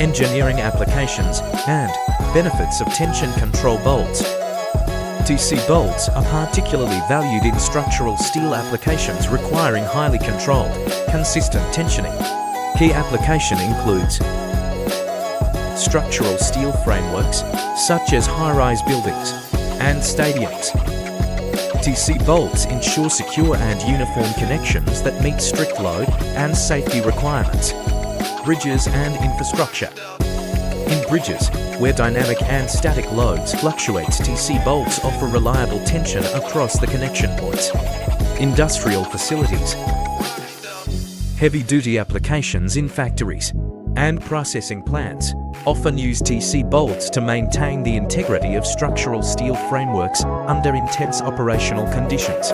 Engineering applications and benefits of tension control bolts. TC bolts are particularly valued in structural steel applications requiring highly controlled, consistent tensioning. Key application includes structural steel frameworks, such as high-rise buildings and stadiums. TC bolts ensure secure and uniform connections that meet strict load and safety requirements. Bridges and infrastructure. In bridges, where dynamic and static loads fluctuate, TC bolts offer reliable tension across the connection points. Industrial facilities. Heavy-duty applications in factories and processing plants often use TC bolts to maintain the integrity of structural steel frameworks under intense operational conditions.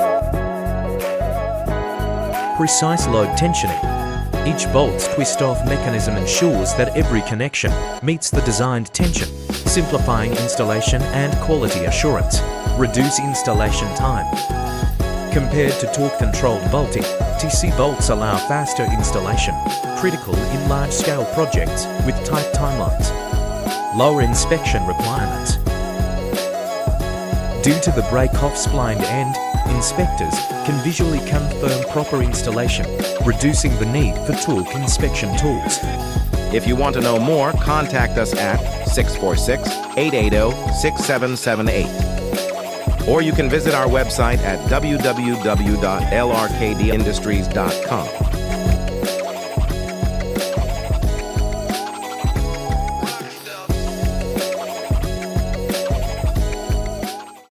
Precise load tensioning. Each bolt's twist-off mechanism ensures that every connection meets the designed tension, simplifying installation and quality assurance. Reduce installation time. Compared to torque-controlled bolting, TC bolts allow faster installation, critical in large-scale projects with tight timelines. Lower inspection requirements. Due to the break-off splined end, inspectors can visually confirm proper installation, reducing the need for torque inspection tools. If you want to know more, contact us at 646-880-6778. Or you can visit our website at www.lrkdindustries.com.